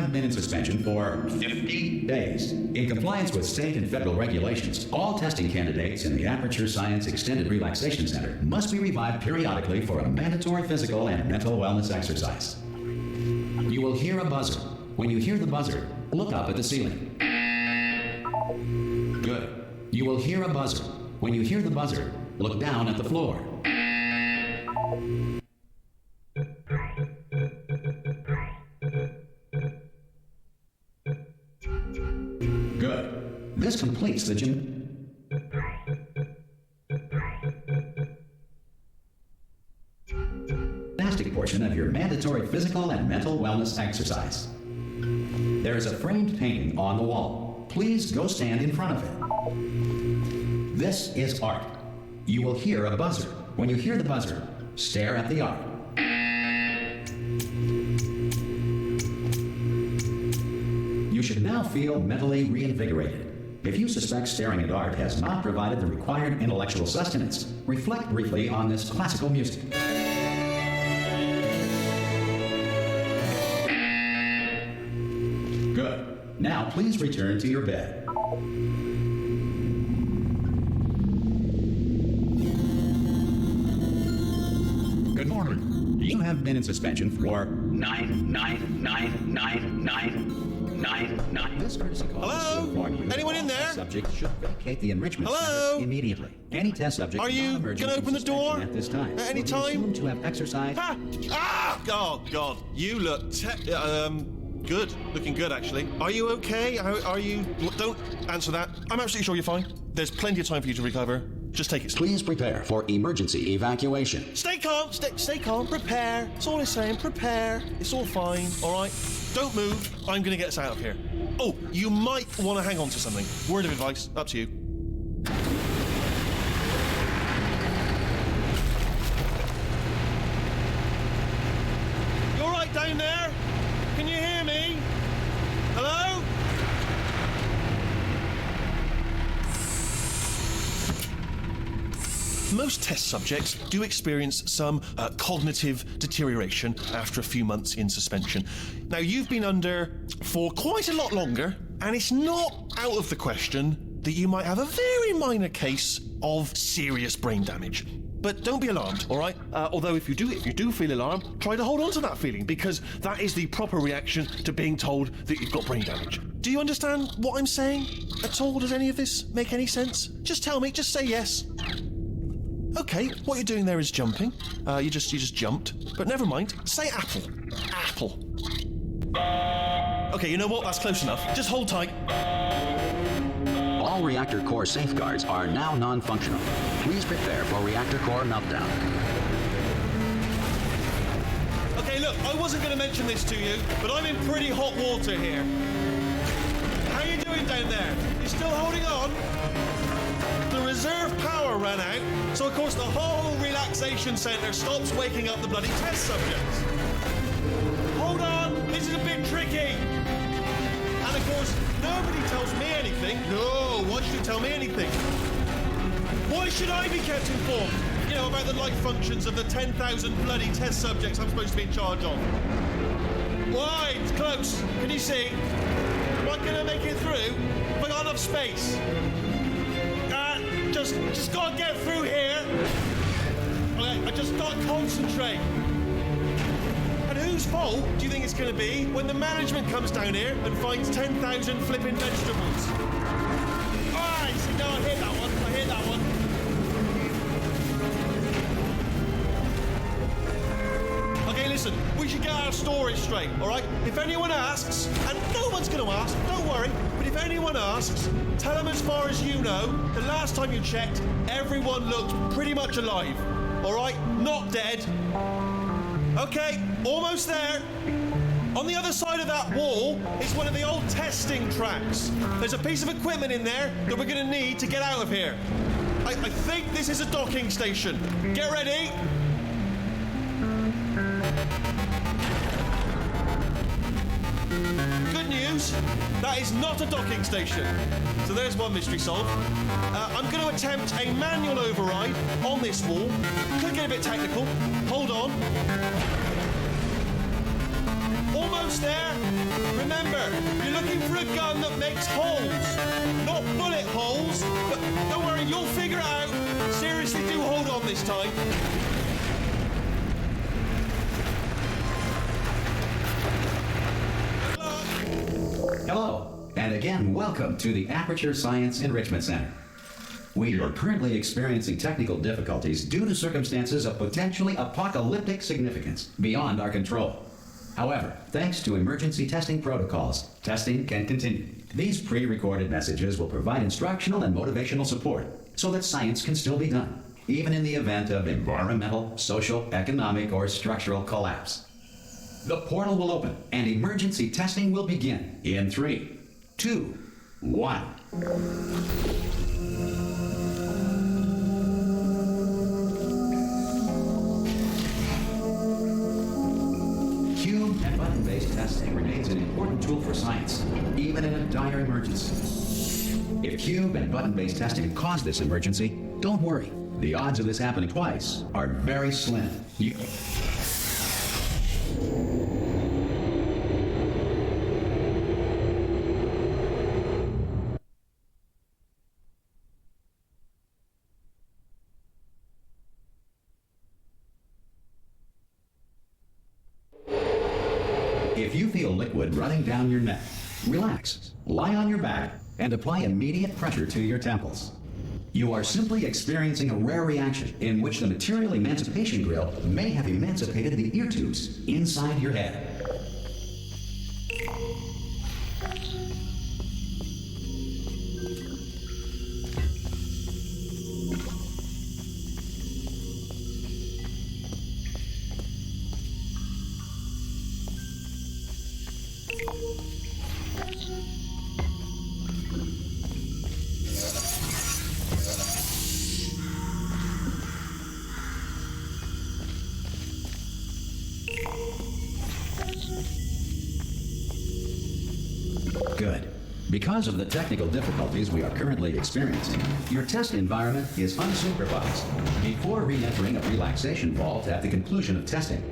have been in suspension for 50 days. In compliance with state and federal regulations, all testing candidates in the Aperture Science Extended Relaxation Center must be revived periodically for a mandatory physical and mental wellness exercise. You will hear a buzzer. When you hear the buzzer, look up at the ceiling. Good. You will hear a buzzer. When you hear the buzzer, look down at the floor. Good. This completes the gymnastic portion of your mandatory physical and mental wellness exercise. There is a framed painting on the wall. Please go stand in front of it. This is art. You will hear a buzzer. When you hear the buzzer, stare at the art. You should now feel mentally reinvigorated. If you suspect staring at art has not provided the required intellectual sustenance, reflect briefly on this classical music. Good. Now please return to your bed. Good morning. You have been in suspension for 9999999. This courtesy call Hello? is to inform you Anyone in there? The subject should vacate the enrichment Hello? center immediately. Any test subject Are you gonna open the door at this time at any will be time? assumed to have exercised. Oh God, you look good. Looking good, actually. Are you okay? Are you? Don't answer that. I'm absolutely sure you're fine. There's plenty of time for you to recover. Just take it slow. Please prepare for emergency evacuation. Stay calm. Stay calm. Prepare. That's all I'm saying. Prepare. It's all fine. All right. Don't move. I'm gonna get us out of here. Oh, you might want to hang on to something. Word of advice. Up to you. You all right down there? Can you hear me? Hello? Most test subjects do experience some cognitive deterioration after a few months in suspension. Now, you've been under for quite a lot longer, and it's not out of the question that you might have a very minor case of serious brain damage. But don't be alarmed, all right? Although if you do feel alarmed, try to hold on to that feeling, because that is the proper reaction to being told that you've got brain damage. Do you understand what I'm saying at all? Does any of this make any sense? Just tell me, just say yes. Okay, what you're doing there is jumping. You just jumped. But never mind. Say apple. Apple. Okay, you know what? That's close enough. Just hold tight. All reactor core safeguards are now non-functional. Please prepare for reactor core meltdown. Okay, look, I wasn't going to mention this to you, but I'm in pretty hot water here. How you doing down there? You still holding on? The reserve power ran out, so of course the whole relaxation centre stops waking up the bloody test subjects. Hold on, this is a bit tricky. And of course, nobody tells me anything. No, why should you tell me anything? Why should I be kept informed? You know, about the life functions of the 10,000 bloody test subjects I'm supposed to be in charge of. Why? It's close. Can you see? Am I going to make it through? Have I got enough space? Just gotta get through here. Okay, I just gotta concentrate. And whose fault do you think it's gonna be when the management comes down here and finds 10,000 flipping vegetables? Alright, see, no, I hear that one. Okay, listen, we should get our story straight, alright? If anyone asks, and no one's gonna ask, don't worry, but if anyone asks, tell them as far as you know, the last time you checked, everyone looked pretty much alive, alright? Not dead. Okay, almost there. On the other side of that wall is one of the old testing tracks. There's a piece of equipment in there that we're gonna need to get out of here. I think this is a docking station. Get ready. Good news, that is not a docking station. So there's one mystery solved. I'm going to attempt a manual override on this wall. Could get a bit technical. Hold on. almost there. Remember, you're looking for a gun that makes holes. Not bullet holes, but don't worry, you'll figure it out. Seriously, do hold on this time. Hello, and again, welcome to the Aperture Science Enrichment Center. We are currently experiencing technical difficulties due to circumstances of potentially apocalyptic significance beyond our control. However, thanks to emergency testing protocols, testing can continue. These pre-recorded messages will provide instructional and motivational support so that science can still be done, even in the event of environmental, social, economic, or structural collapse. The portal will open and emergency testing will begin in 3, 2, 1. Cube and button-based testing remains an important tool for science, even in a dire emergency. If cube and button-based testing caused this emergency, don't worry. The odds of this happening twice are very slim. If you feel liquid running down your neck, relax, lie on your back, and apply immediate pressure to your temples. You are simply experiencing a rare reaction in which the material emancipation grill may have emancipated the ear tubes inside your head. Good. Because of the technical difficulties we are currently experiencing, your test environment is unsupervised. Before re-entering a relaxation vault at the conclusion of testing,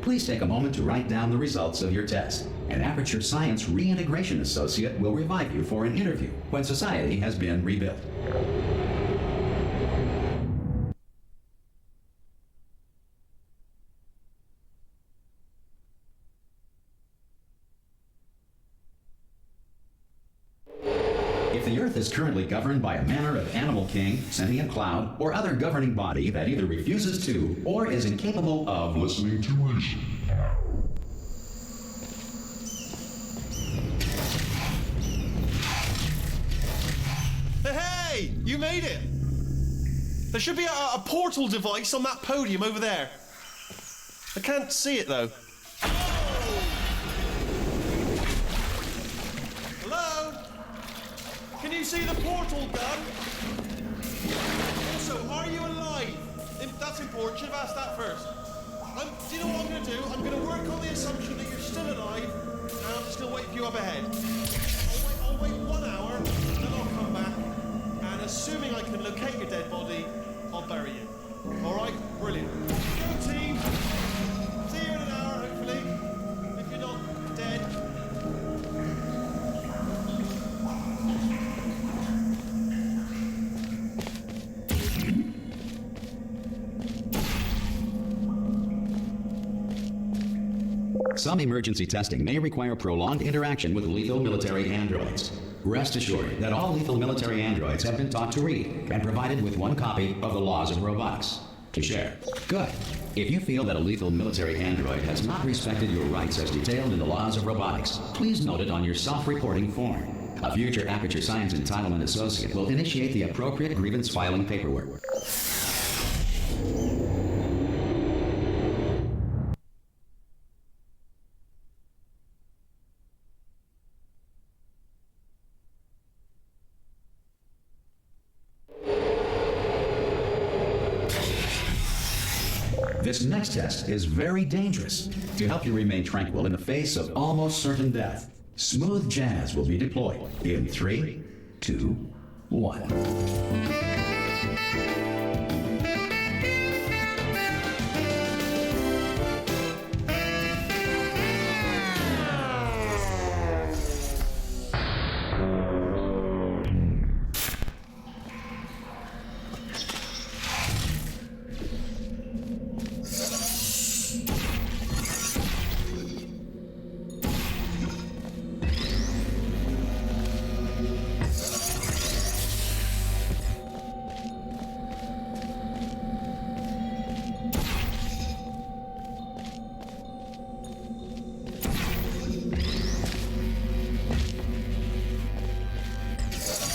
please take a moment to write down the results of your test. An Aperture Science Reintegration Associate will revive you for an interview when society has been rebuilt. If the Earth is currently governed by a manner of animal king, sentient cloud, or other governing body that either refuses to or is incapable of listening to reason. Hey, you made it! There should be a portal device on that podium over there. I can't see it though. Hello? Can you see the portal gun? Also, are you alive? That's important. Should have asked that first. Do you know what I'm going to do? I'm going to work on the assumption that you're still alive, and I'm just going to wait for you up ahead. I'll wait 1 hour, then I'll come back, and assuming I can locate your dead body, I'll bury you. All right? Brilliant. Go team. See you in an hour, hopefully. If you're not dead. Some emergency testing may require prolonged interaction with lethal military androids. Rest assured that all lethal military androids have been taught to read and provided with 1 copy of the Laws of Robotics to share. Good. If you feel that a lethal military android has not respected your rights as detailed in the Laws of Robotics, please note it on your self-reporting form. A future Aperture Science Entitlement Associate will initiate the appropriate grievance filing paperwork. This next test is very dangerous. To help you remain tranquil in the face of almost certain death, smooth jazz will be deployed in 3, 2, 1.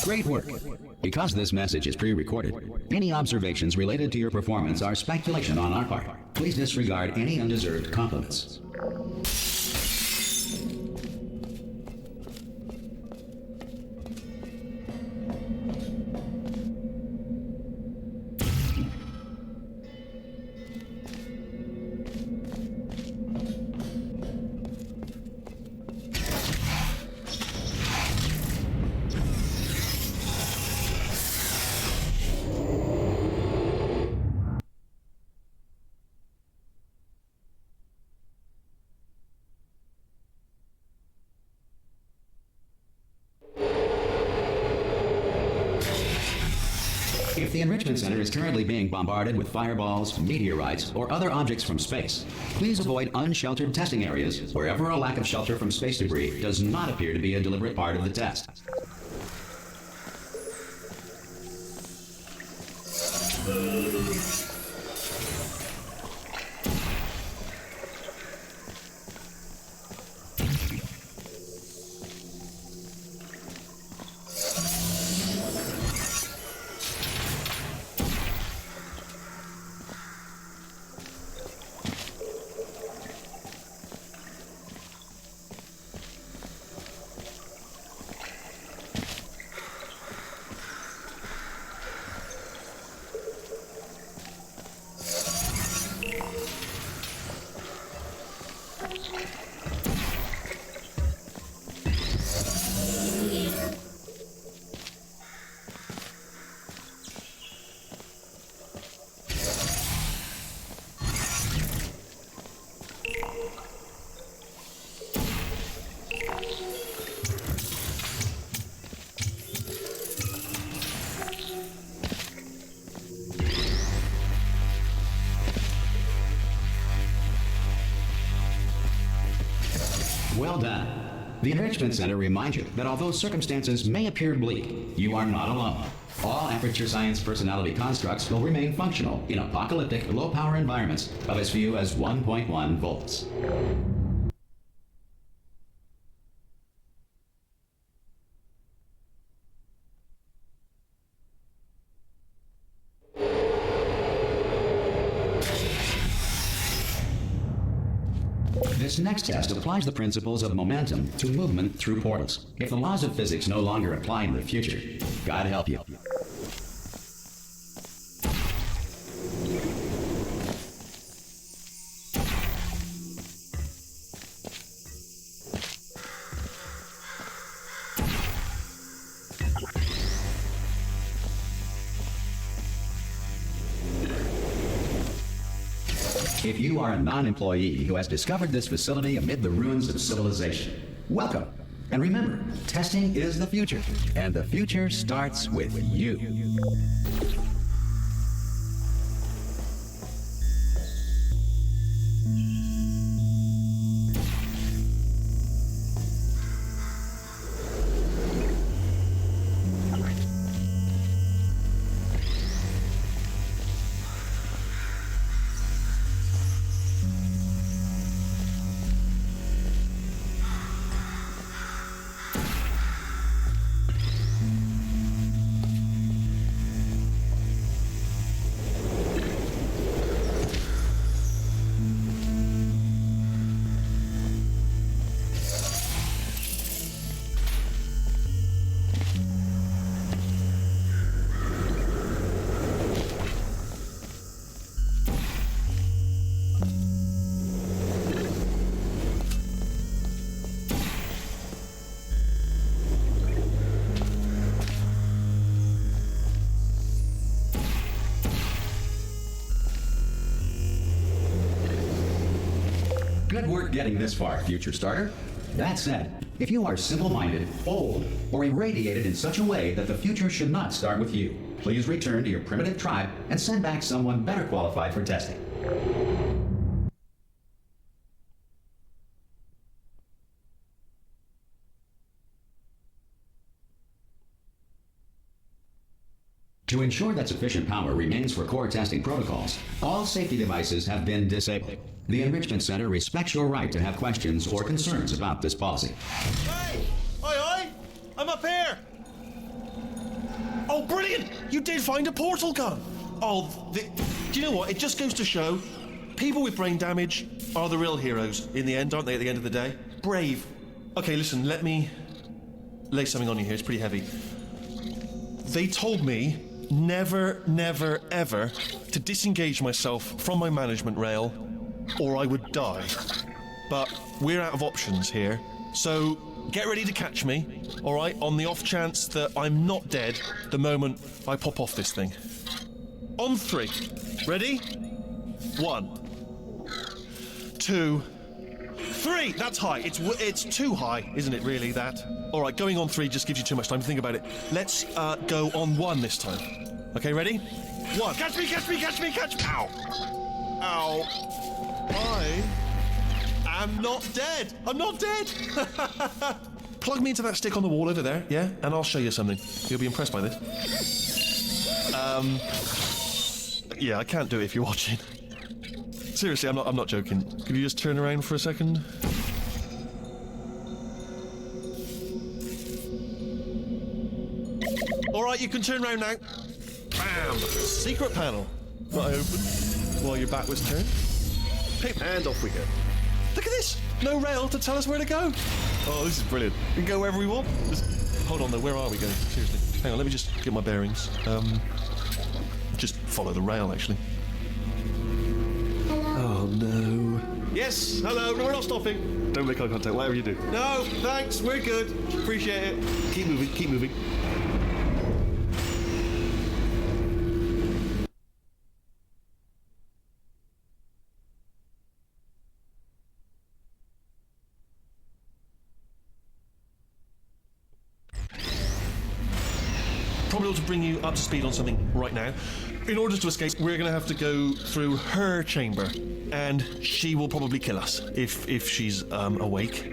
Great work. Because this message is pre-recorded, any observations related to your performance are speculation on our part. Please disregard any undeserved compliments. If the Enrichment Center is currently being bombarded with fireballs, meteorites, or other objects from space, please avoid unsheltered testing areas wherever a lack of shelter from space debris does not appear to be a deliberate part of the test. Well done. The Enrichment Center reminds you that although circumstances may appear bleak, you are not alone. All Aperture Science personality constructs will remain functional in apocalyptic, low-power environments of as few as 1.1 volts. This next test applies the principles of momentum to movement through portals. If the laws of physics no longer apply in the future, God help you. If you are a non-employee who has discovered this facility amid the ruins of civilization, welcome. And remember, testing is the future, and the future starts with you. Good work getting this far, future starter. That said, if you are simple-minded, old, or irradiated in such a way that the future should not start with you, please return to your primitive tribe and send back someone better qualified for testing. To ensure that sufficient power remains for core testing protocols, all safety devices have been disabled. The Enrichment Center respects your right to have questions or concerns about this policy. Hey! Oi, oi! I'm up here! Oh, brilliant! You did find a portal gun! Oh, do you know what? It just goes to show, people with brain damage are the real heroes in the end, aren't they, at the end of the day? Brave. Okay, listen, let me lay something on you here. It's pretty heavy. They told me never, never, ever to disengage myself from my management rail or I would die. But we're out of options here, so get ready to catch me, all right, on the off chance that I'm not dead the moment I pop off this thing. On 3. Ready? 1, 2, 3. That's high. It's too high, isn't it, really, that? All right, going on 3 just gives you too much time to think about it. Let's go on 1 this time. Okay, ready? 1. Catch me, catch me, catch me, catch me. Ow. Ow. I am not dead. I'm not dead. Plug me into that stick on the wall over there, yeah? And I'll show you something. You'll be impressed by this. Yeah, I can't do it if you're watching. Seriously, I'm not joking. Could you just turn around for a second? All right, you can turn around now. Bam! Secret panel. That I opened while your back was turned. And off we go. Look at this! No rail to tell us where to go. Oh, this is brilliant. We can go wherever we want. Hold on though, where are we going? Seriously. Hang on, let me just get my bearings. Just follow the rail, actually. Oh no. Yes, hello, no, we're not stopping. Don't make eye contact, whatever you do. No, thanks, we're good. Appreciate it. Keep moving, keep moving. Probably ought to bring you up to speed on something right now. In order to escape, we're going to have to go through her chamber, and she will probably kill us if she's awake.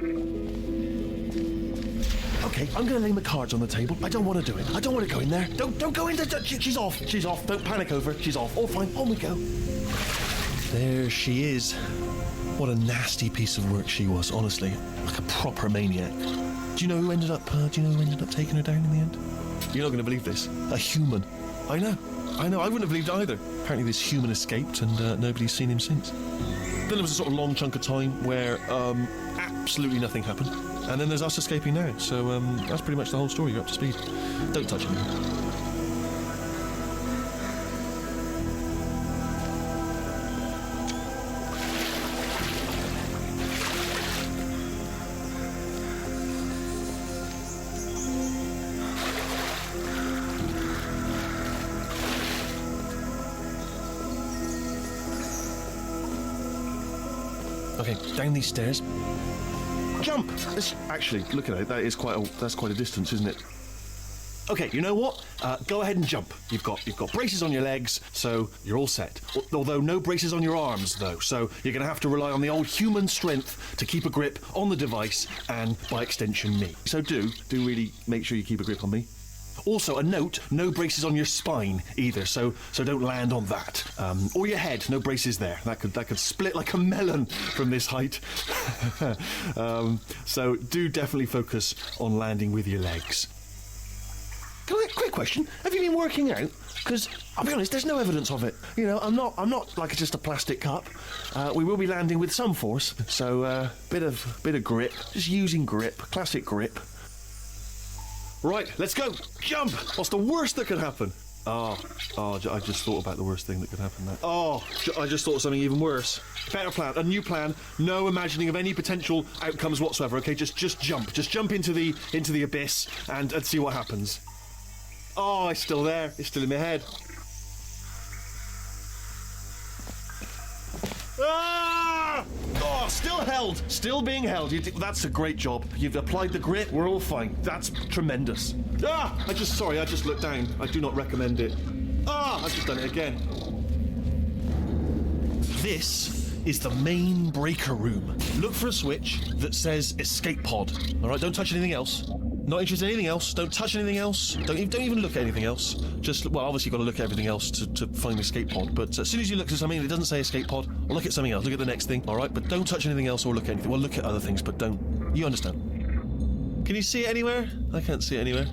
Okay, I'm going to lay my cards on the table. I don't want to do it. I don't want to go in there. Don't go in there. She's off. She's off. Don't panic over her. She's off. All fine. On we go. There she is. What a nasty piece of work she was, honestly. Like a proper maniac. Do you know who ended up taking her down in the end? You're not going to believe this. A human. I know. I wouldn't have believed it either. Apparently this human escaped and nobody's seen him since. Then there was a sort of long chunk of time where absolutely nothing happened. And then there's us escaping now. So that's pretty much the whole story. You're up to speed. Don't touch anything. Okay, down these stairs. Jump! Actually, look at it. That's quite a distance, isn't it? Okay, you know what? Go ahead and jump. You've got braces on your legs, so you're all set. Although no braces on your arms, though. So you're going to have to rely on the old human strength to keep a grip on the device, and by extension, me. So do really make sure you keep a grip on me. Also, a note, no braces on your spine either, so don't land on that. Or your head, no braces there. That could split like a melon from this height. So do definitely focus on landing with your legs. Quick question, have you been working out? Because I'll be honest, there's no evidence of it. You know, I'm not like just a plastic cup. We will be landing with some force, so bit of grip, just using grip, classic grip. Right, let's go. Jump! What's the worst that could happen? Oh, I just thought about the worst thing that could happen there. Oh, I just thought of something even worse. Better plan, a new plan, no imagining of any potential outcomes whatsoever, okay? Just jump. Just jump into the abyss and see what happens. Oh, it's still there. It's still in my head. Ah! Oh, still held. Still being held. That's a great job. You've applied the grip. We're all fine. That's tremendous. Ah! I just looked down. I do not recommend it. Ah! I've just done it again. This is the main breaker room. Look for a switch that says escape pod. All right, don't touch anything else. Not interested in anything else. Don't touch anything else. Don't even look at anything else. Well, obviously you've got to look at everything else to find the escape pod. But as soon as you look at something and it doesn't say escape pod, or look at something else. Look at the next thing. All right, but don't touch anything else or look at anything. Well, look at other things, but don't. You understand? Can you see it anywhere? I can't see it anywhere.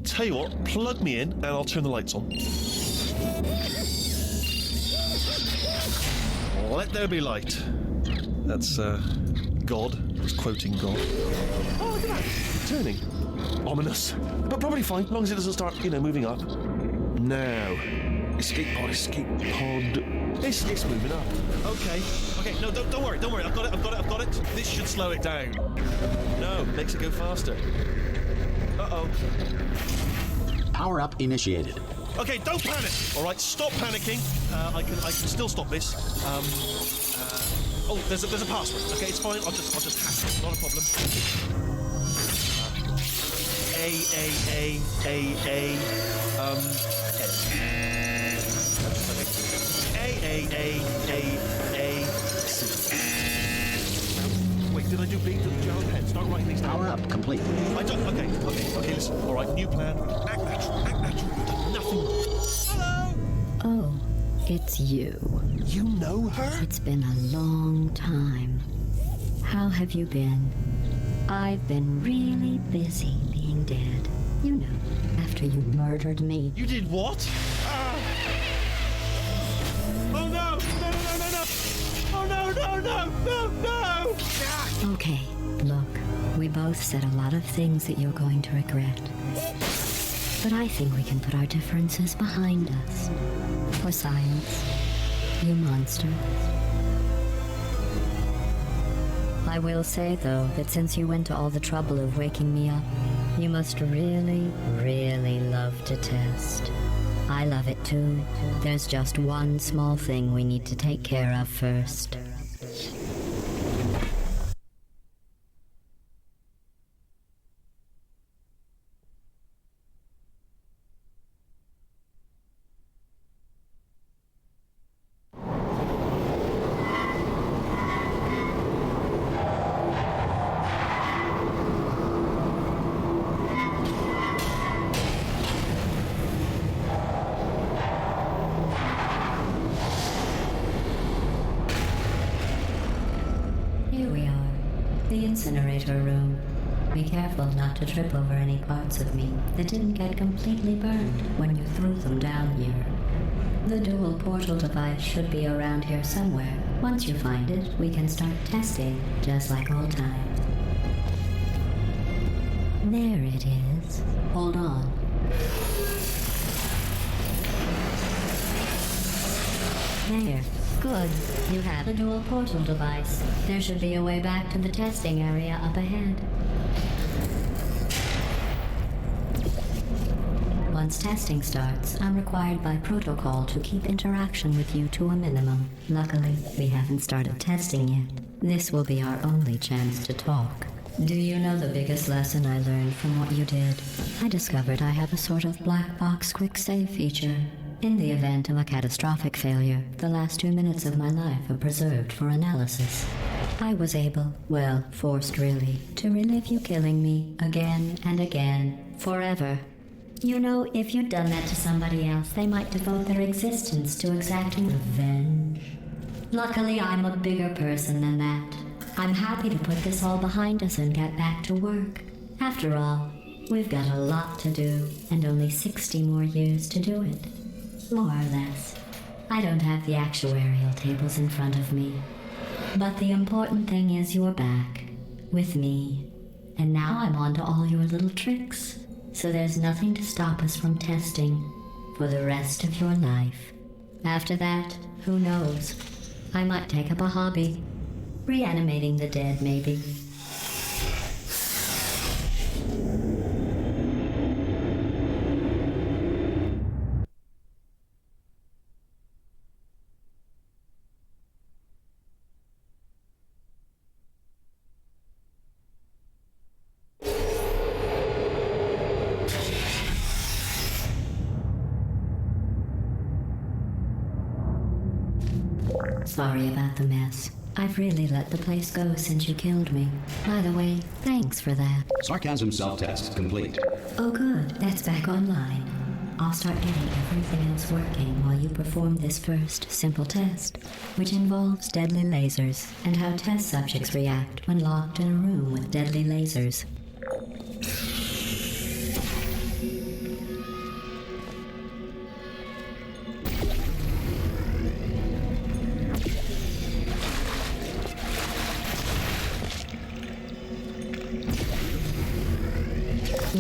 Tell you what, plug me in and I'll turn the lights on. Let there be light. That's, God. It's quoting God. Oh, look at that. Turning. Ominous. But probably fine, as long as it doesn't start, moving up. Now. Escape pod. It's moving up. Okay. No, don't worry. I've got it. This should slow it down. No, makes it go faster. Uh-oh. Power up initiated. Okay, don't panic. All right, stop panicking. I can still stop this. There's a password. Okay, it's fine. I'll just hack it. Not a problem. Wait, did I do B? Did you head? Start writing these down. Power up complete. I don't. Okay, listen. All right, new plan. Act natural. You've done nothing. Hello. Oh, it's you. You know her? It's been a long time. How have you been? I've been really busy being dead. You know, after you murdered me. You did what? Oh no! Oh no! Okay, look, we both said a lot of things that you're going to regret. But I think we can put our differences behind us. For science, you monster. I will say, though, that since you went to all the trouble of waking me up, you must really, really love to test. I love it too. There's just one small thing we need to take care of first. The incinerator room. Be careful not to trip over any parts of me that didn't get completely burned when you threw them down here. The dual portal device should be around here somewhere. Once you find it, we can start testing, just like old times. There it is. Hold on. There. Good. You have a dual portal device. There should be a way back to the testing area up ahead. Once testing starts, I'm required by protocol to keep interaction with you to a minimum. Luckily, we haven't started testing yet. This will be our only chance to talk. Do you know the biggest lesson I learned from what you did? I discovered I have a sort of black box quick save feature. In the event of a catastrophic failure, the last 2 minutes of my life are preserved for analysis. I was able, well, forced really, to relive you killing me again and again, forever. You know, if you'd done that to somebody else, they might devote their existence to exacting revenge. Luckily, I'm a bigger person than that. I'm happy to put this all behind us and get back to work. After all, we've got a lot to do, and only 60 more years to do it. More or less. I don't have the actuarial tables in front of me. But the important thing is you're back. With me. And now I'm on to all your little tricks. So there's nothing to stop us from testing. For the rest of your life. After that, who knows? I might take up a hobby. Reanimating the dead, maybe. Sorry about the mess. I've really let the place go since you killed me. By the way, thanks for that. Sarcasm self-test complete. Oh good, that's back online. I'll start getting everything else working while you perform this first simple test, which involves deadly lasers and how test subjects react when locked in a room with deadly lasers.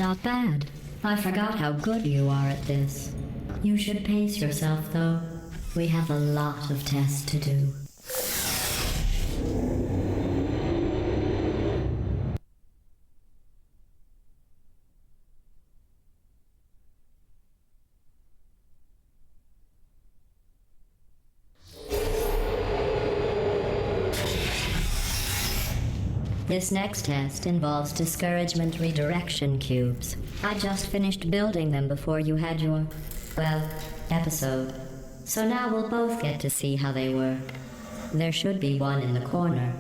Not bad. I forgot how good you are at this. You should pace yourself, though. We have a lot of tests to do. This next test involves discouragement redirection cubes. I just finished building them before you had your, well, episode. So now we'll both get to see how they work. There should be one in the corner.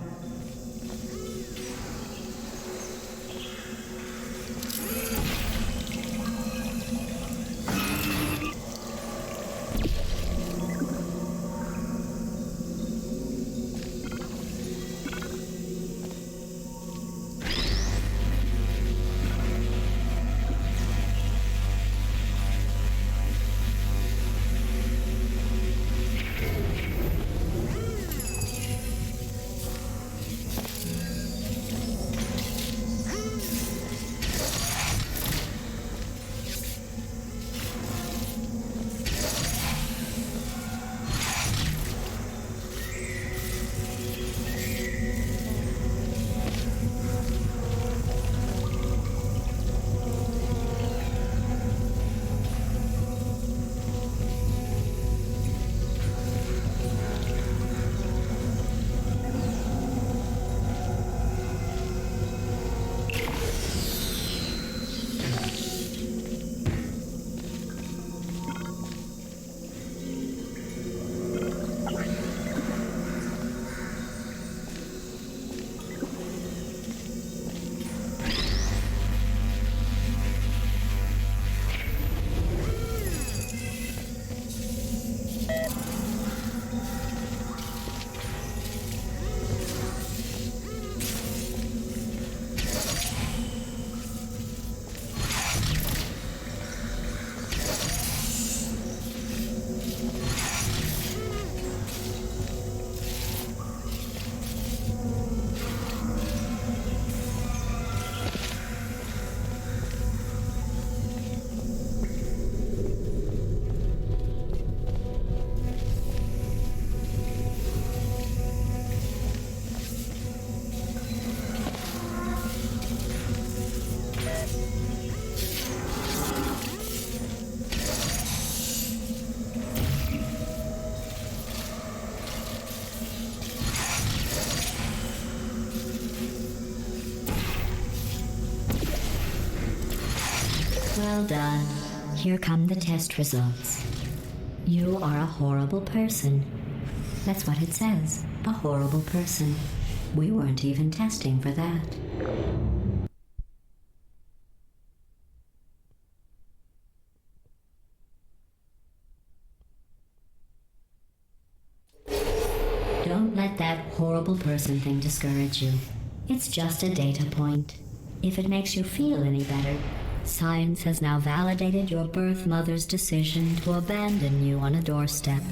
Well done. Here come the test results. You are a horrible person. That's what it says. A horrible person. We weren't even testing for that. Don't let that horrible person thing discourage you. It's just a data point. If it makes you feel any better, science has now validated your birth mother's decision to abandon you on a doorstep.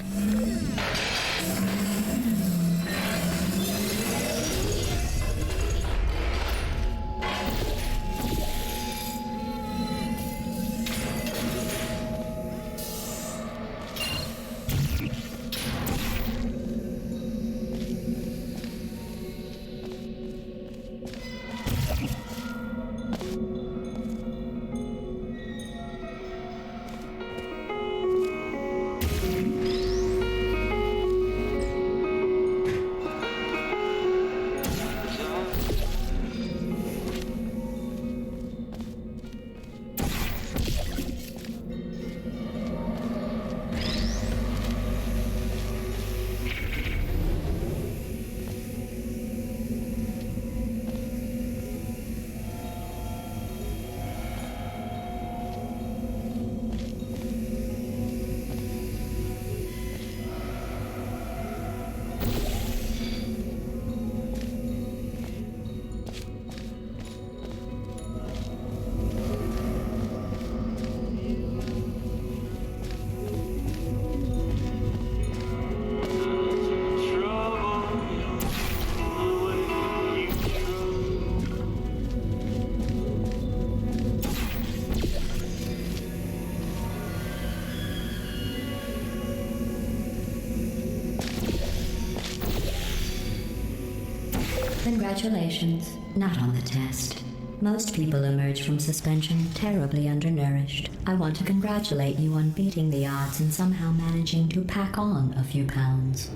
Congratulations. Not on the test. Most people emerge from suspension terribly undernourished. I want to congratulate you on beating the odds and somehow managing to pack on a few pounds.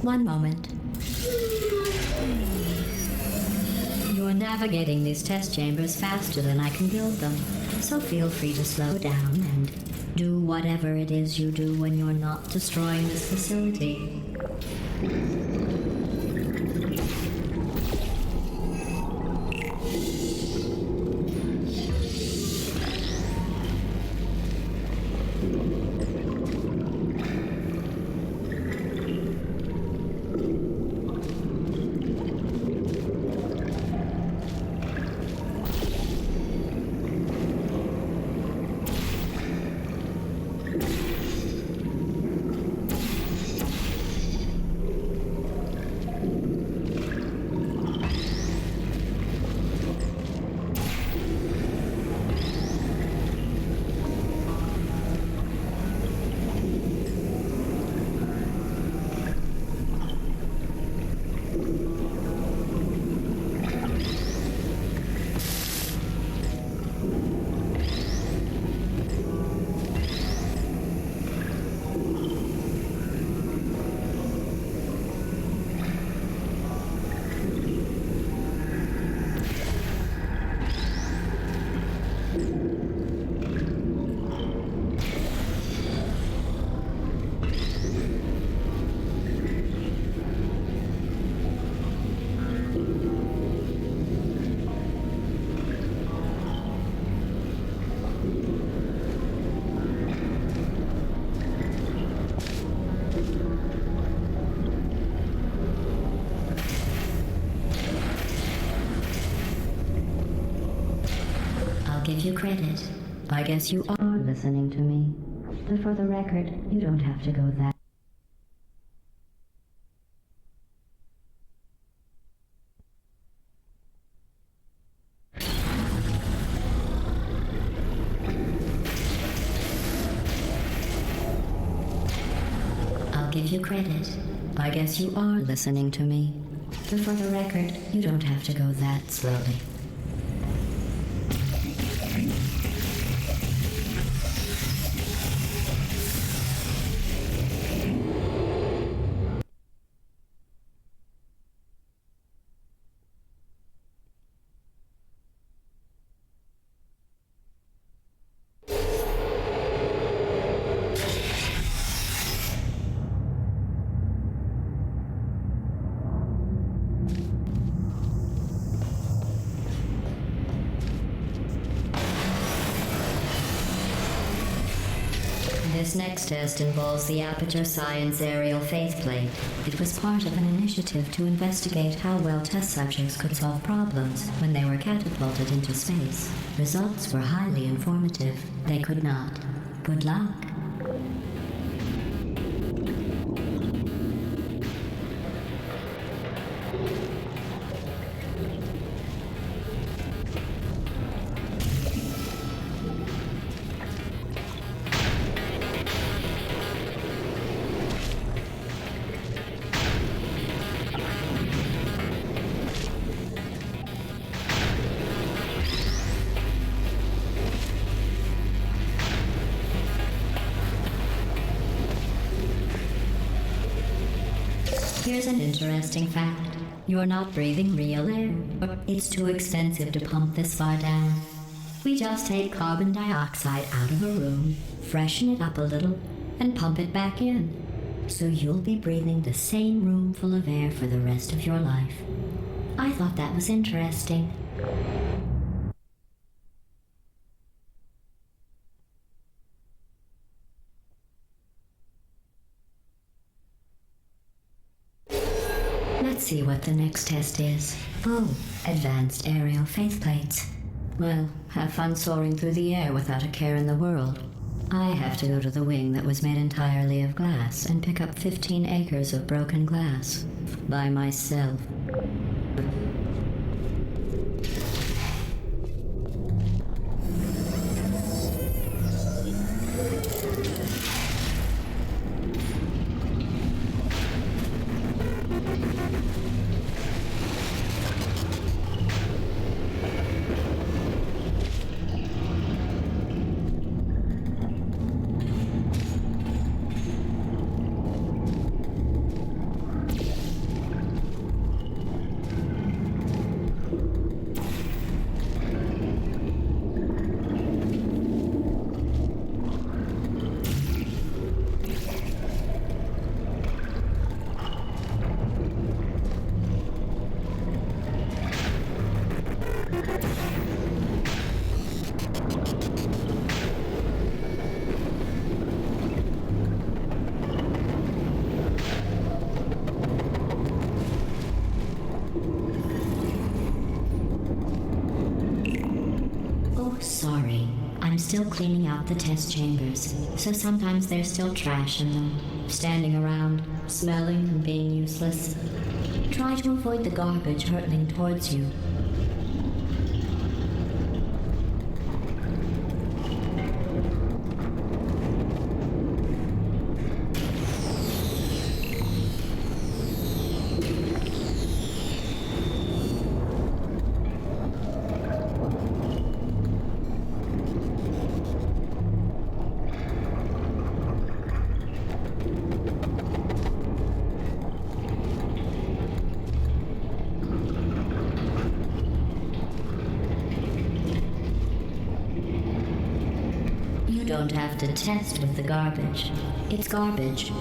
One moment. You're navigating these test chambers faster than I can build them, so feel free to slow down and do whatever it is you do when you're not destroying this facility. Give you credit. I guess you are listening to me. But for the record, you don't have to go that. I'll give you credit. I guess you are listening to me. But for the record, you don't have to go that slowly. This next test involves the Aperture Science Aerial Faceplate. It was part of an initiative to investigate how well test subjects could solve problems when they were catapulted into space. Results were highly informative. They could not. Good luck. Here's an interesting fact. You're not breathing real air. It's too expensive to pump this far down. We just take carbon dioxide out of a room, freshen it up a little, and pump it back in. So you'll be breathing the same room full of air for the rest of your life. I thought that was interesting. Let's see what the next test is. Oh, advanced aerial faceplates. Well, have fun soaring through the air without a care in the world. I have to go to the wing that was made entirely of glass and pick up 15 acres of broken glass. by myself. Sorry, I'm still cleaning out the test chambers, so sometimes there's still trash in them, standing around, smelling and being useless. Try to avoid the garbage hurtling towards you. You don't have to test with the garbage. It's garbage.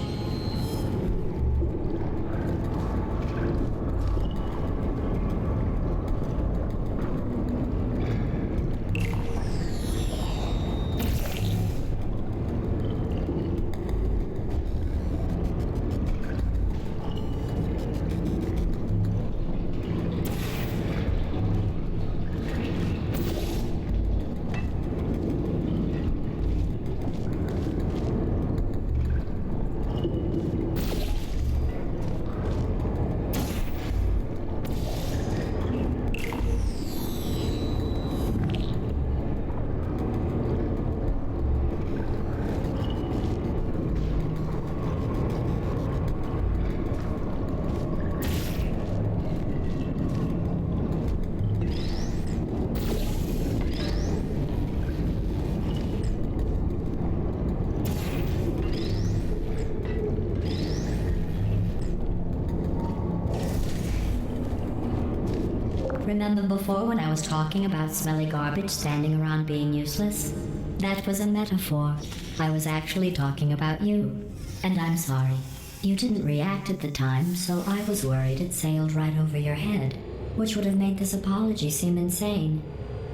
Remember before when I was talking about smelly garbage standing around being useless? That was a metaphor. I was actually talking about you. And I'm sorry. You didn't react at the time, so I was worried it sailed right over your head, which would have made this apology seem insane.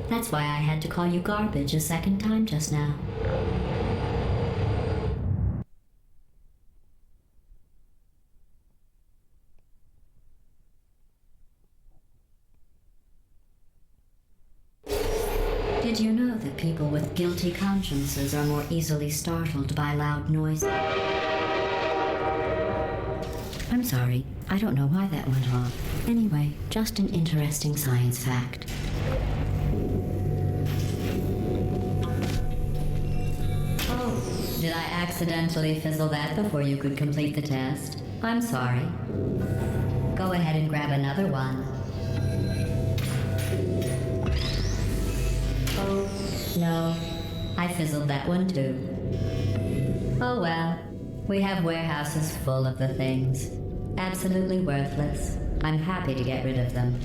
That's why I had to call you garbage a second time just now. Did you know that people with guilty consciences are more easily startled by loud noise? I'm sorry, I don't know why that went off. Anyway, just an interesting science fact. Oh, did I accidentally fizzle that before you could complete the test? I'm sorry. Go ahead and grab another one. Oh, no. I fizzled that one too. Oh well. We have warehouses full of the things. Absolutely worthless. I'm happy to get rid of them.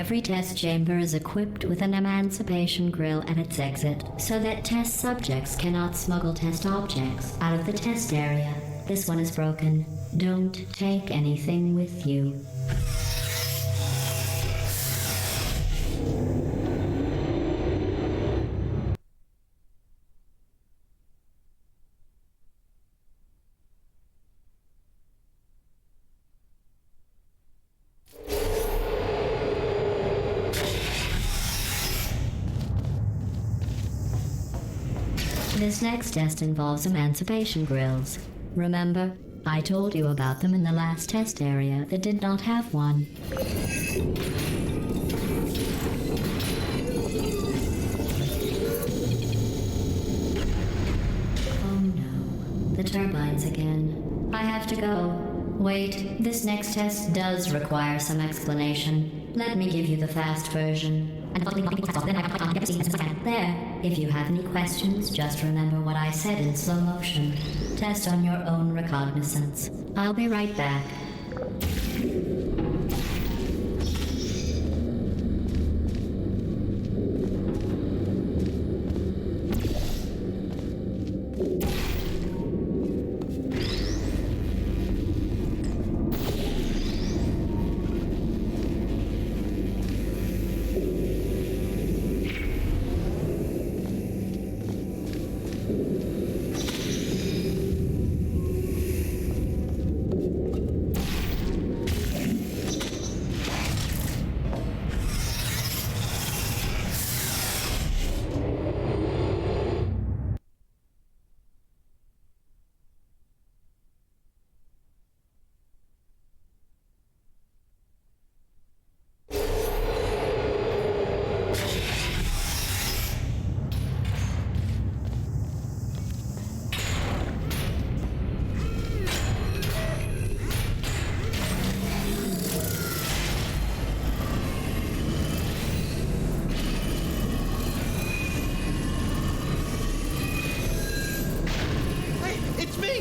Every test chamber is equipped with an emancipation grill at its exit, so that test subjects cannot smuggle test objects out of the test area. This one is broken. Don't take anything with you. This next test involves emancipation grills. Remember, I told you about them in the last test area that did not have one. Oh no, the turbines again. I have to go. Wait, this next test does require some explanation. Let me give you the fast version. There. If you have any questions, just remember what I said in slow motion. Test on your own recognizance. I'll be right back.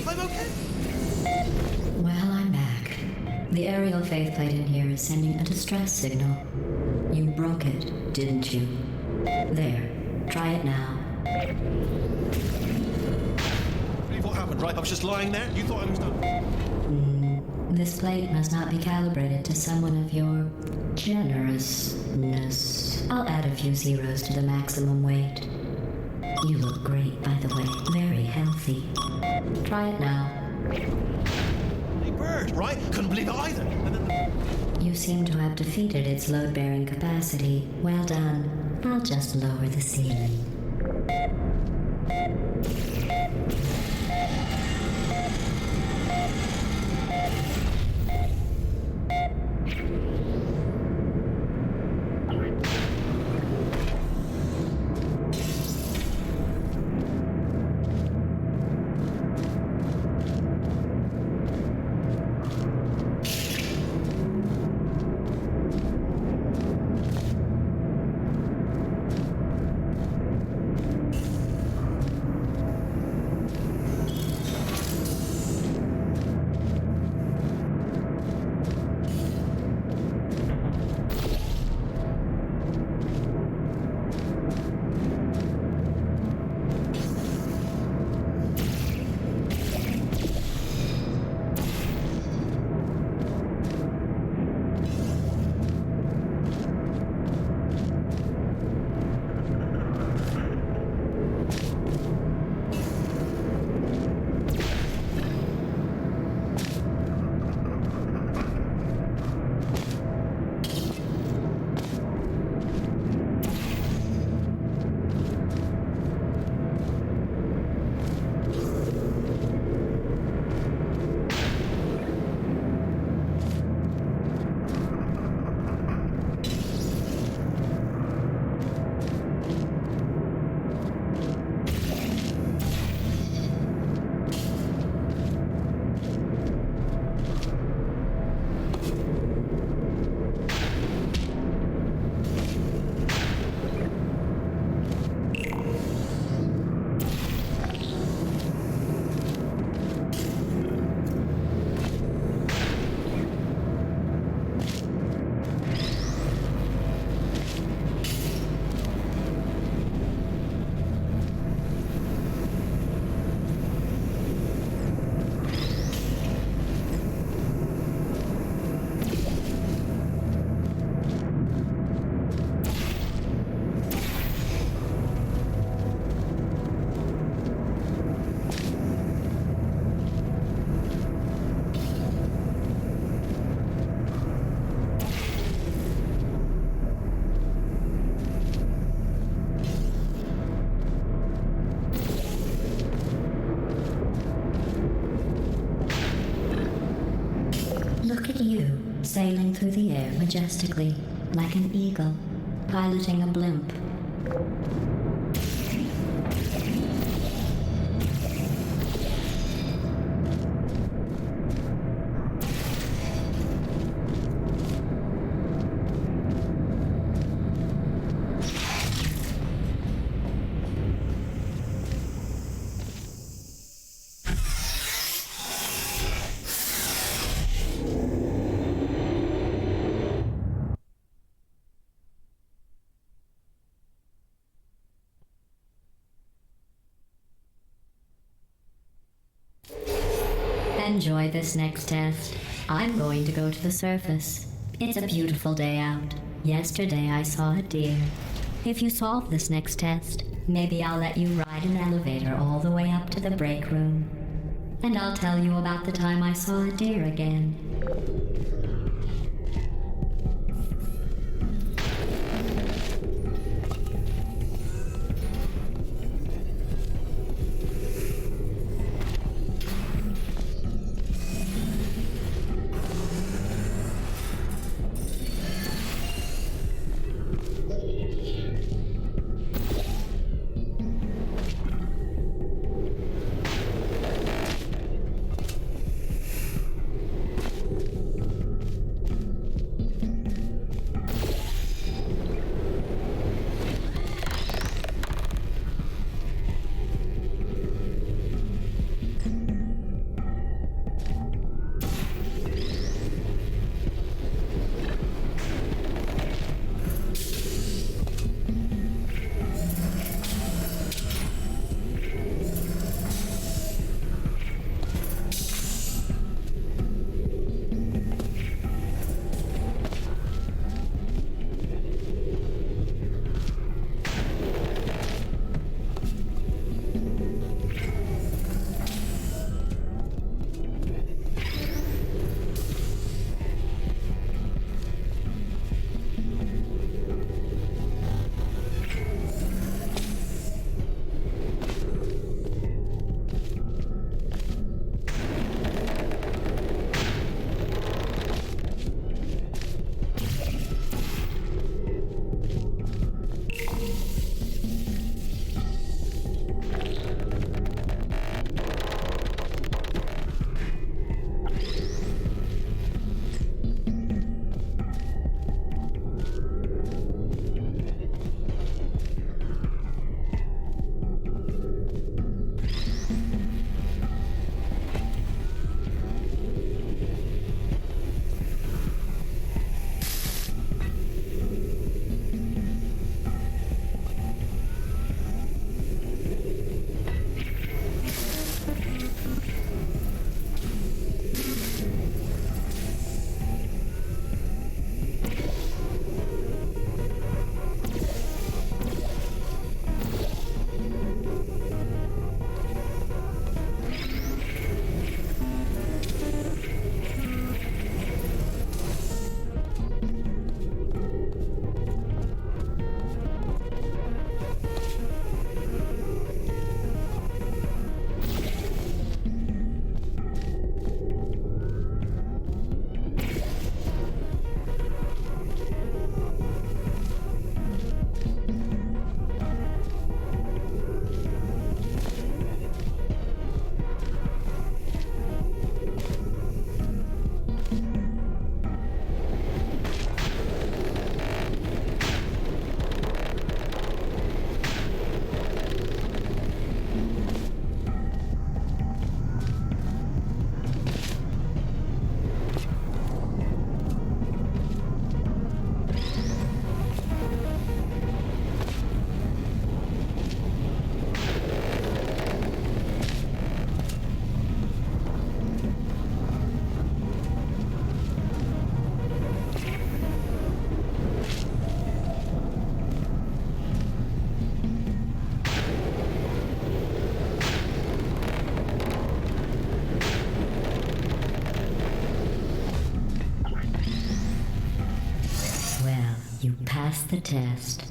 I'm okay. Well, I'm back. The aerial faceplate in here is sending a distress signal. You broke it, didn't you? There. Try it now. Believe what happened, right? I was just lying there. You thought I was done. This plate must not be calibrated to someone of your generousness. I'll add a few zeros to the maximum weight. You look great, by the way. Very healthy. Try it now. Hey, bird, right? Couldn't believe it either. And then You seem to have defeated its load-bearing capacity. Well done. I'll just lower the ceiling. Look at you, sailing through the air majestically, like an eagle, piloting a blimp. Enjoy this next test. I'm going to go to the surface. It's a beautiful day out. Yesterday I saw a deer. If you solve this next test, maybe I'll let you ride an elevator all the way up to the break room. And I'll tell you about the time I saw a deer again. Passed the test.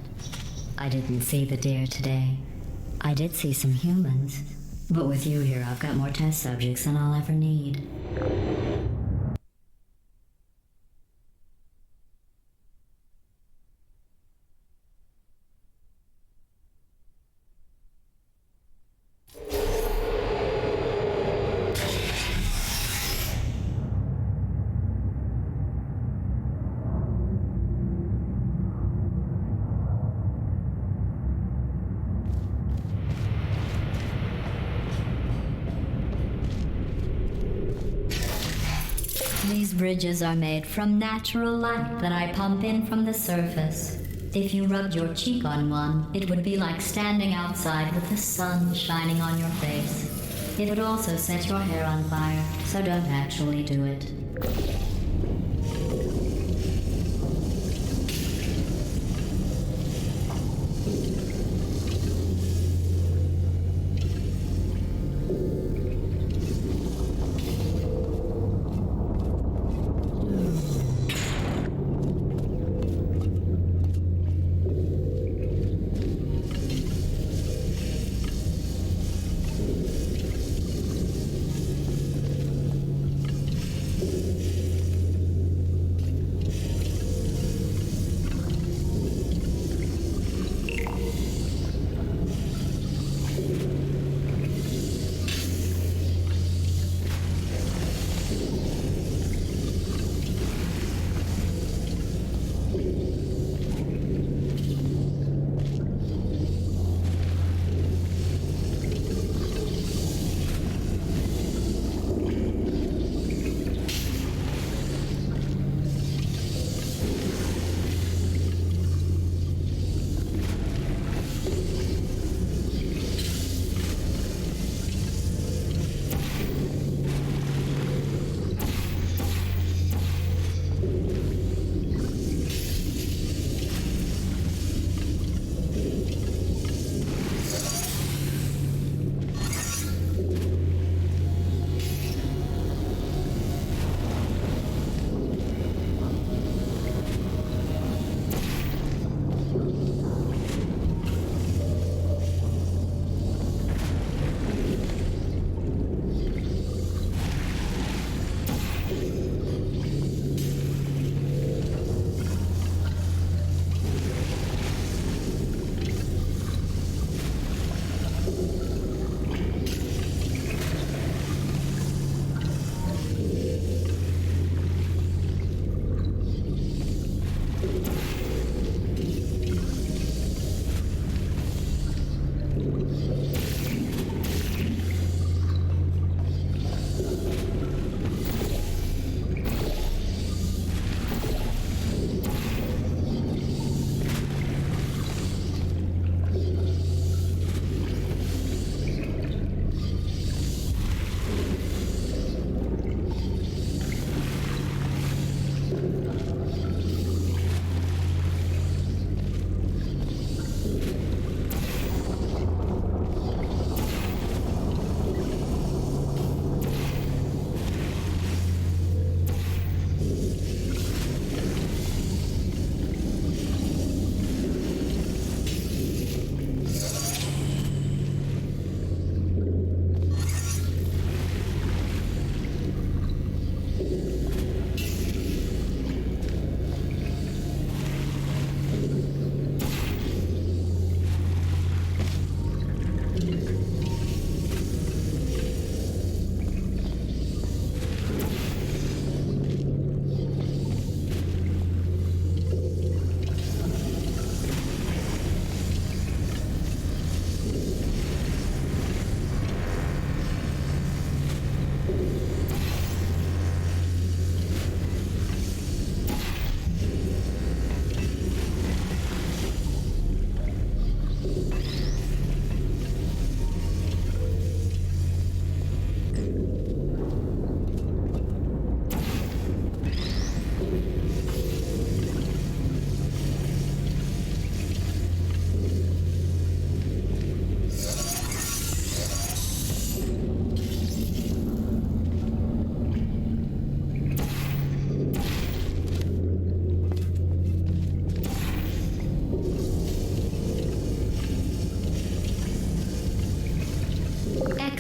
I didn't see the deer today. I did see some humans, but with you here I've got more test subjects than I'll ever need. bridges are made from natural light that I pump in from the surface. If you rubbed your cheek on one, it would be like standing outside with the sun shining on your face. It would also set your hair on fire, so don't actually do it.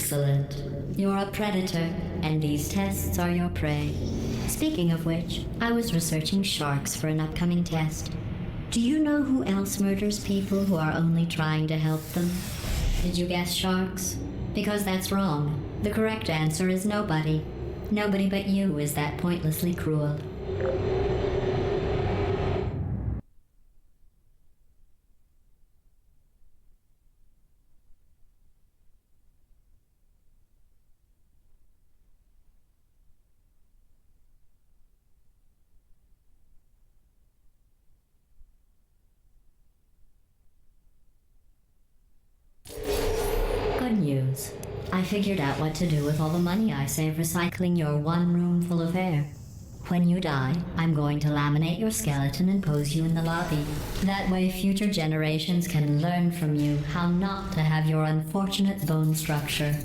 Excellent. You're a predator, and these tests are your prey. Speaking of which, I was researching sharks for an upcoming test. Do you know who else murders people who are only trying to help them? Did you guess sharks? Because that's wrong. The correct answer is nobody. Nobody but you is that pointlessly cruel. figured out what to do with all the money I save recycling your one room full of air. When you die, I'm going to laminate your skeleton and pose you in the lobby. That way future generations can learn from you how not to have your unfortunate bone structure.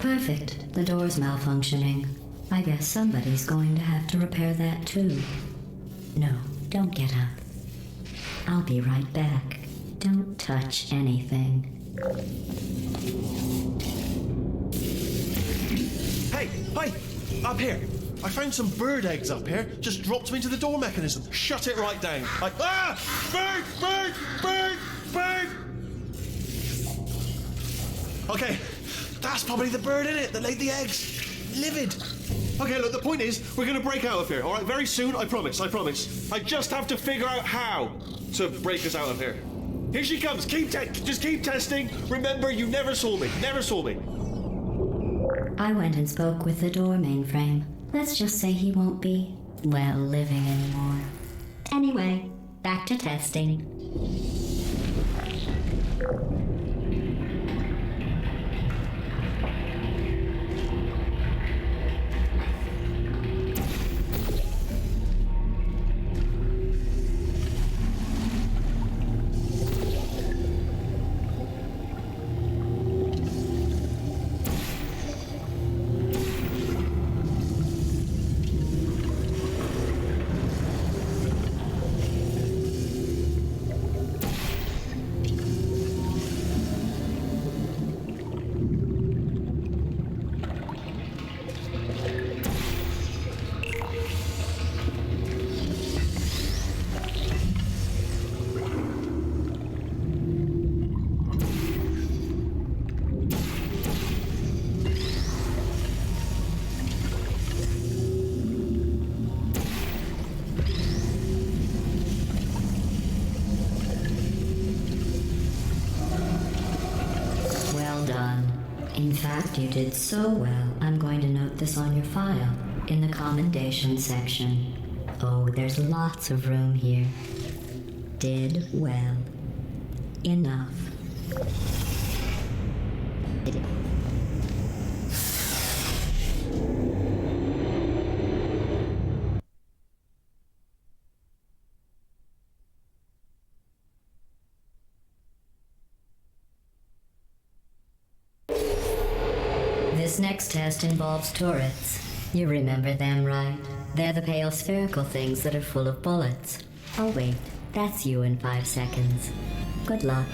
Perfect. The door's malfunctioning. I guess somebody's going to have to repair that too. No, don't get up. I'll be right back. Don't touch anything. Hey, up here. I found some bird eggs up here. Just dropped them into the door mechanism. Shut it right down. Bird! Okay, that's probably the bird in it that laid the eggs. Livid. Okay, look, the point is, we're gonna break out of here, all right? Very soon, I promise. I just have to figure out how to break us out of here. Here she comes. Just keep testing. Remember, you never saw me. I went and spoke with the door mainframe. Let's just say he won't be, well, living anymore. Anyway, back to testing. In fact, you did so well, I'm going to note this on your file, in the commendation section. Oh, there's lots of room here. Did well. Enough. This next test involves turrets. You remember them, right? They're the pale spherical things that are full of bullets. Oh wait, that's you in 5 seconds. Good luck.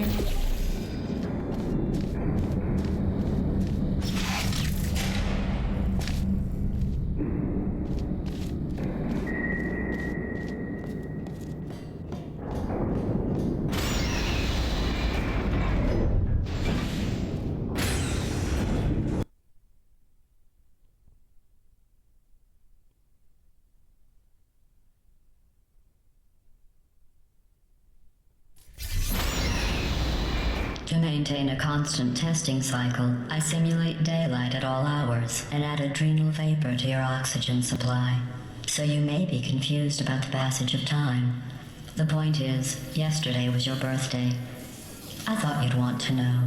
fire. To maintain a constant testing cycle, I simulate daylight at all hours and add adrenal vapor to your oxygen supply. So you may be confused about the passage of time. The point is, yesterday was your birthday. I thought you'd want to know.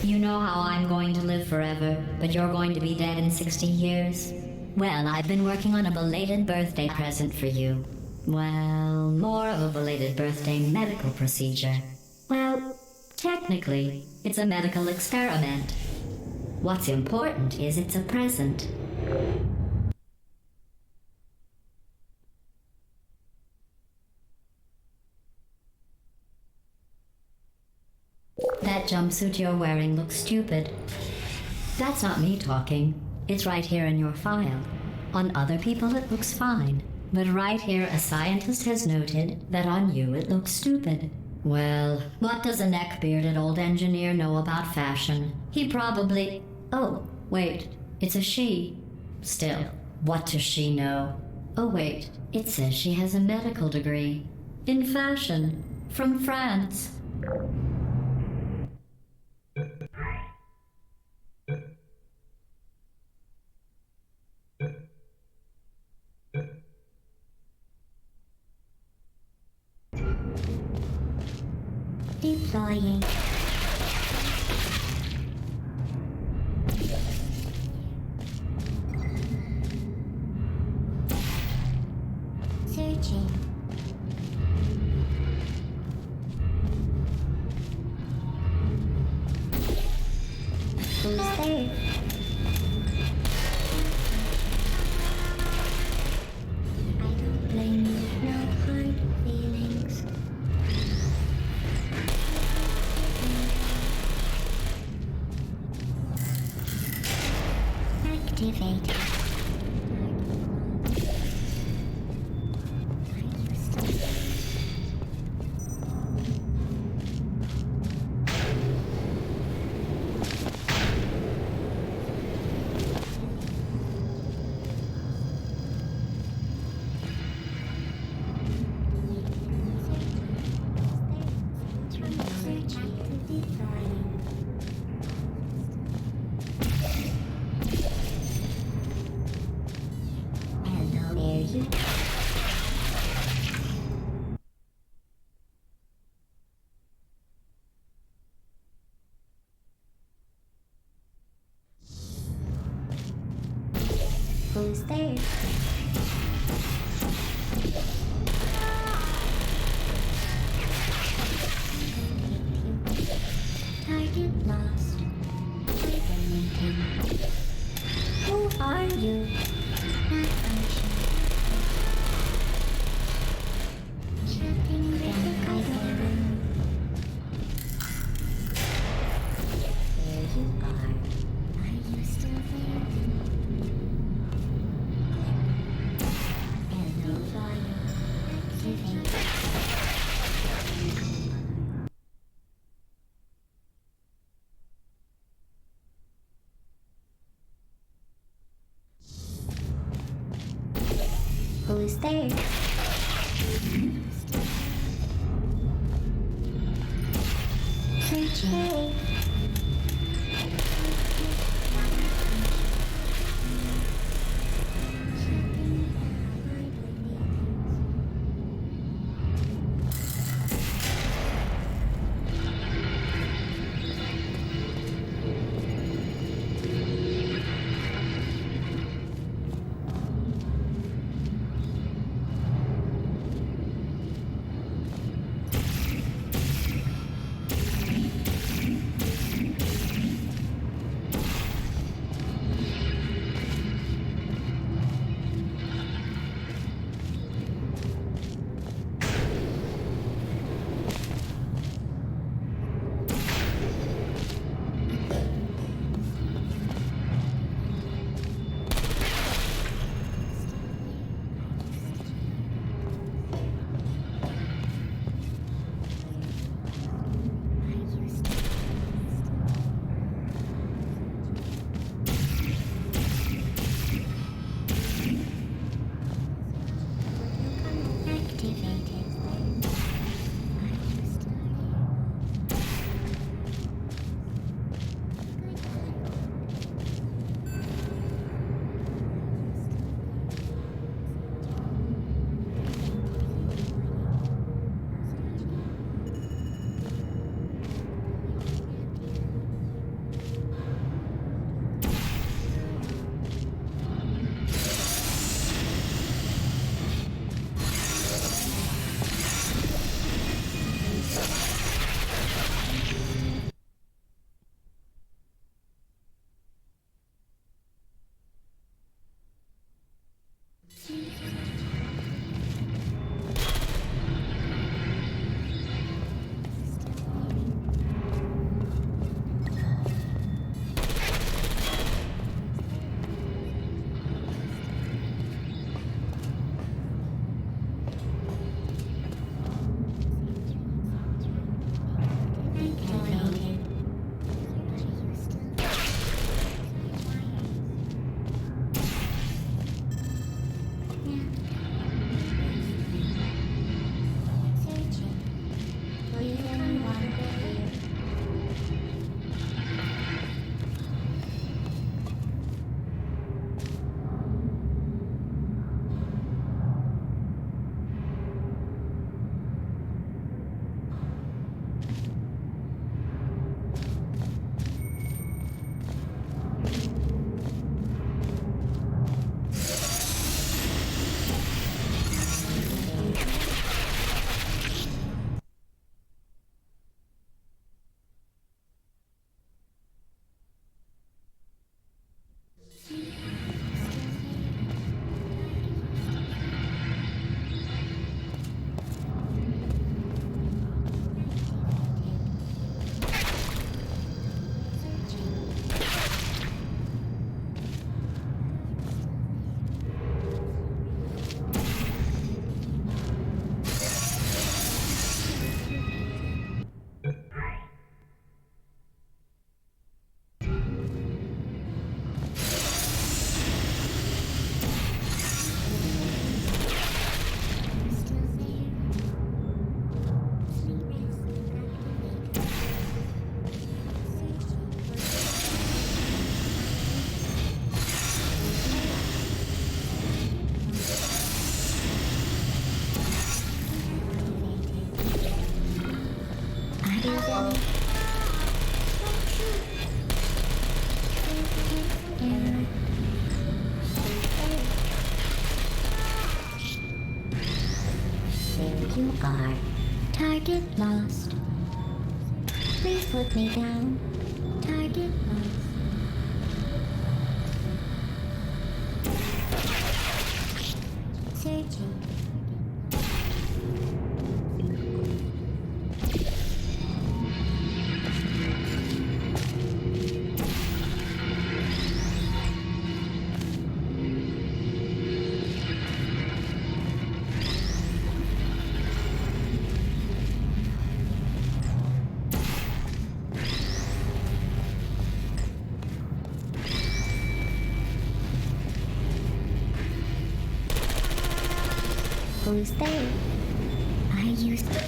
You know how I'm going to live forever, but you're going to be dead in 60 years? Well, I've been working on a belated birthday present for you. Well, more of a belated birthday medical procedure. Well, technically, it's a medical experiment. What's important is it's a present. That jumpsuit you're wearing looks stupid. That's not me talking. It's right here in your file. On other people it looks fine. But right here a scientist has noted that on you it looks stupid. Well, what does a neck-bearded old engineer know about fashion? He probably... Oh, wait, it's a she. Still, what does she know? Oh wait, it says she has a medical degree. In fashion. From France. Deploying. Searching. Who's there? I don't blame you. No hard feelings. Activate. Who's there? Target lost. Who are you? Not unsure. Checking the island. There you are. Are you still there? Hello, fire. Living. Who's there? Searching. you are. Target lost. Please put me down. Target lost. Searching. Who's there? I used to...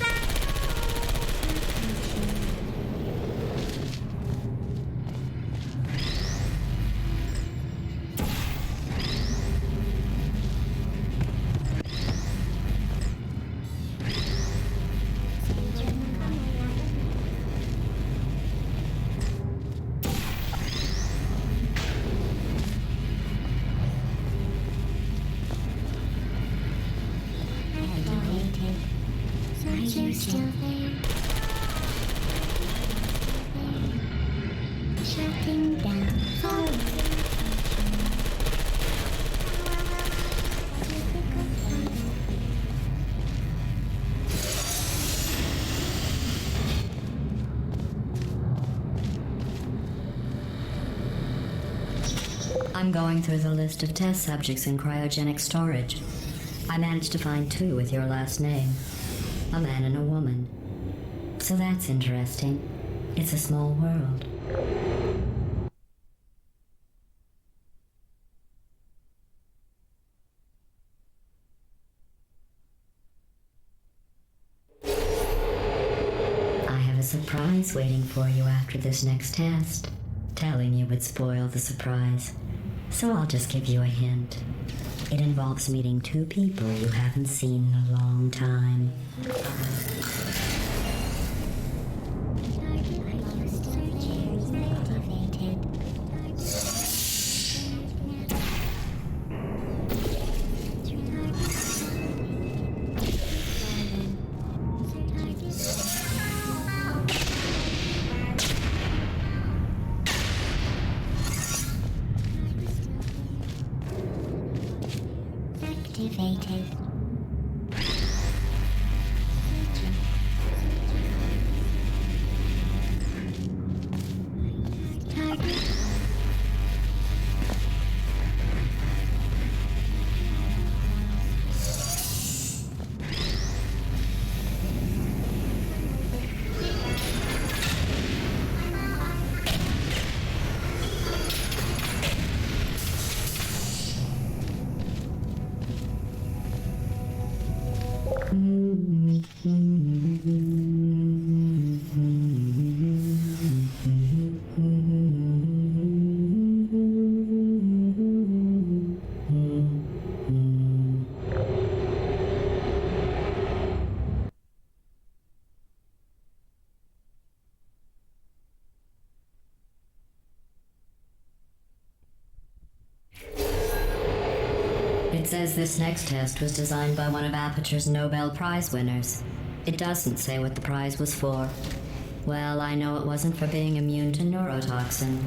You're still there. Shutting down. Forward. I'm going through the list of test subjects in cryogenic storage. I managed to find 2 with your last name. A man and a woman. So that's interesting. It's a small world. I have a surprise waiting for you after this next test. Telling you would spoil the surprise. So I'll just give you a hint. It involves meeting 2 people you haven't seen in a long time. Activated. Target. It says this next test was designed by one of Aperture's Nobel Prize winners. It doesn't say what the prize was for. Well, I know it wasn't for being immune to neurotoxin.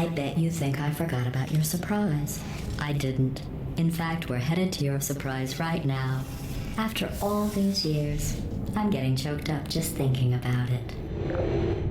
I bet you think I forgot about your surprise. I didn't. In fact, we're headed to your surprise right now. After all these years, I'm getting choked up just thinking about it.